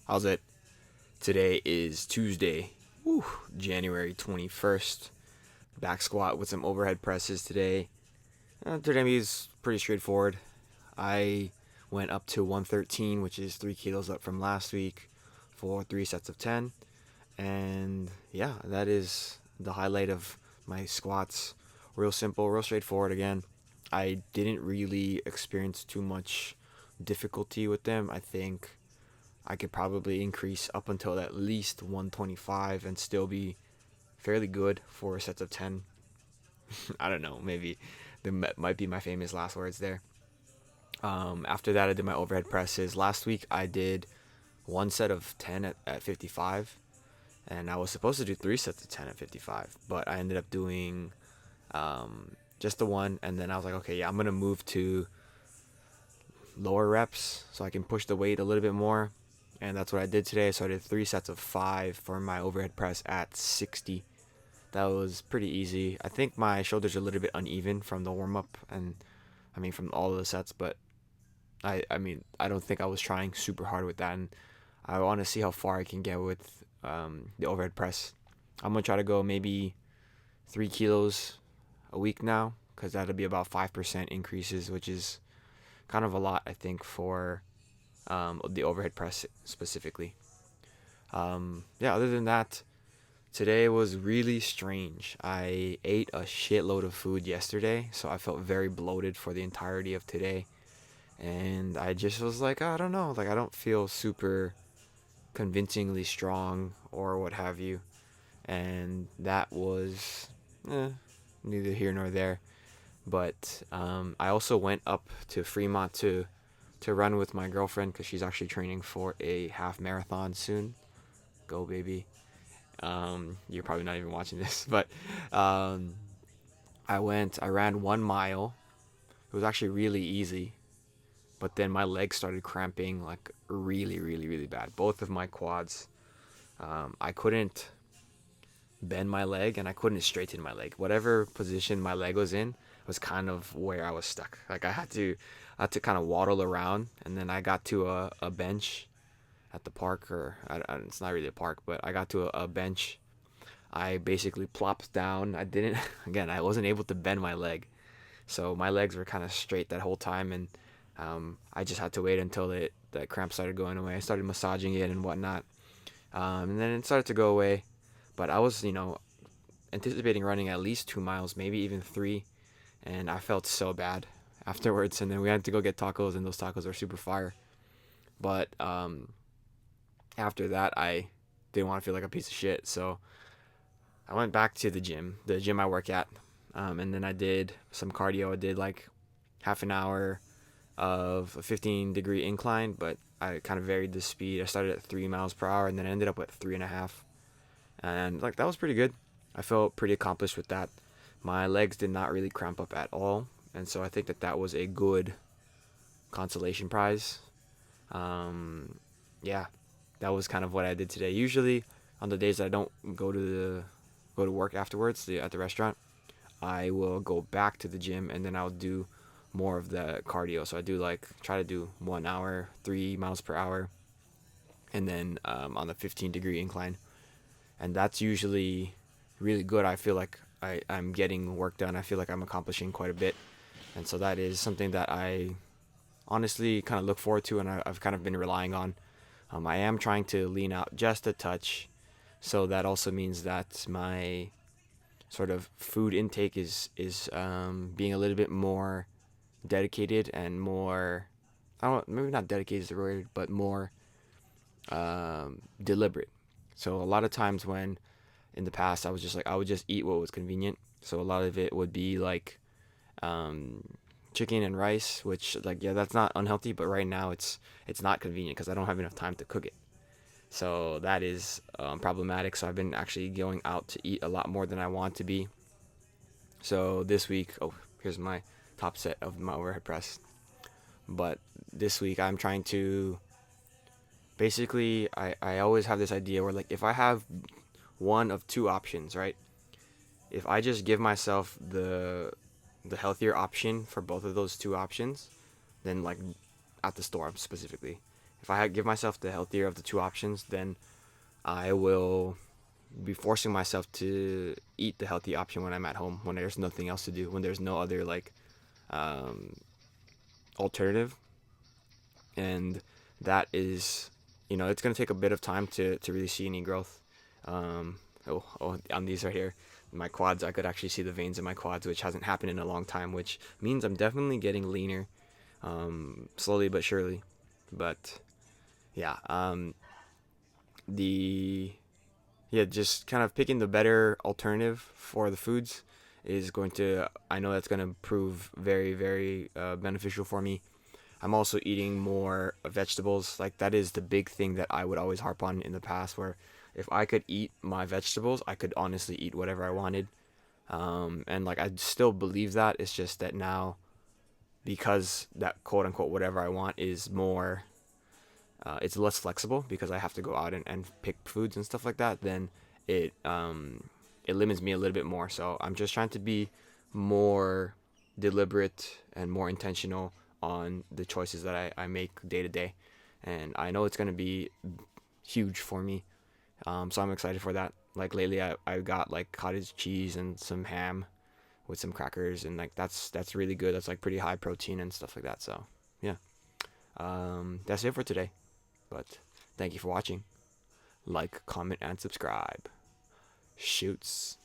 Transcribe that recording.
How's it? Today is Tuesday, woo, January 21st. Back squat with some overhead presses today. Today is pretty straightforward. I went up to 113, which is 3 kilos up from last week, for 3 sets of 10. And yeah, that is the highlight of my squats. Real simple, real straightforward again. I didn't really experience too much difficulty with them. I think I could probably increase up until at least 125 and still be fairly good for sets of 10. I don't know, maybe that might be my famous last words there. After that, I did my overhead presses. Last week, I did one set of 10 at 55, and I was supposed to do 3 sets of 10 at 55, but I ended up doing just the one, and then I was like, okay, yeah, I'm going to move to lower reps so I can push the weight a little bit more. And that's what I did today. So I did 3 sets of 5 for my overhead press at 60. That was pretty easy. I think my shoulders are a little bit uneven from the warm up and from all of the sets, but I don't think I was trying super hard with that, and I want to see how far I can get with the overhead press. I'm gonna try to go maybe 3 kilos a week now, because that'll be about 5% increases, which is kind of a lot, I think, for the overhead press specifically. Yeah, other than that, today was really strange. I ate a shitload of food yesterday, so I felt very bloated for the entirety of today. And I just was like, I don't know, like I don't feel super convincingly strong or what have you. And that was neither here nor there. But I also went up to Fremont to run with my girlfriend, because she's actually training for a half marathon soon. Go, baby. You're probably not even watching this, but I ran 1 mile. It was actually really easy, but then my legs started cramping like really, really, really bad. Both of my quads. I couldn't bend my leg and I couldn't straighten my leg. Whatever position my leg was in was kind of where I was stuck. Like I had to kind of waddle around, and then I got to a bench at the park, or it's not really a park, but I got to a bench. I basically plopped down. I didn't, again, I wasn't able to bend my leg. So my legs were kind of straight that whole time, and I just had to wait until the cramp started going away. I started massaging it and whatnot, and then it started to go away. But I was, anticipating running at least 2 miles, maybe even 3, and I felt so bad afterwards. And then we had to go get tacos, and those tacos were super fire. But after that, I didn't want to feel like a piece of shit, so I went back to the gym I work at, and then I did some cardio. I did like half an hour of a 15-degree incline, but I kind of varied the speed. I started at 3 miles per hour, and then I ended up at 3.5, and like that was pretty good. I felt pretty accomplished with that. My legs did not really cramp up at all, and so I think that was a good consolation prize. Yeah, that was kind of what I did today. Usually, on the days that I don't go to work afterwards at the restaurant, I will go back to the gym, and then I'll do more of the cardio. So I do try to do 1 hour, 3 miles per hour, and then on the 15-degree incline, and that's usually really good. I feel like I'm getting work done. I feel like I'm accomplishing quite a bit, and so that is something that I honestly kind of look forward to, and I've kind of been relying on. I am trying to lean out just a touch, so that also means that my sort of food intake is being a little bit more dedicated and more, I don't, maybe not dedicated is the word, but more deliberate. So a lot of times when in the past I would just eat what was convenient. So a lot of it would be like chicken and rice, which that's not unhealthy, but right now it's not convenient because I don't have enough time to cook it. So that is problematic. So I've been actually going out to eat a lot more than I want to be. So this week, here's my top set of my overhead press. But this week I'm trying to basically, I always have this idea where if I have one of two options, right? If I just give myself the healthier option for both of those two options, then at the store specifically, if I give myself the healthier of the two options, then I will be forcing myself to eat the healthy option when I'm at home, when there's nothing else to do, when there's no other like um, alternative. And that is, it's gonna take a bit of time to really see any growth. On these right here, my quads, I could actually see the veins in my quads, which hasn't happened in a long time, which means I'm definitely getting leaner, slowly but surely. But yeah, the yeah, just kind of picking the better alternative for the foods is going to, I know that's going to prove very, very beneficial for me. I'm also eating more vegetables. Like, that is the big thing that I would always harp on in the past, where if I could eat my vegetables, I could honestly eat whatever I wanted. And like, I still believe that. It's just that now, because that quote unquote whatever I want is more, it's less flexible because I have to go out and pick foods and stuff like that, then it it limits me a little bit more. So I'm just trying to be more deliberate and more intentional on the choices that I make day to day. And I know it's going to be huge for me. So I'm excited for that. Like lately, I got like cottage cheese and some ham with some crackers, and like that's really good. That's like pretty high protein and stuff like that. So yeah, that's it for today. But thank you for watching. Like, comment, and subscribe. Shoots.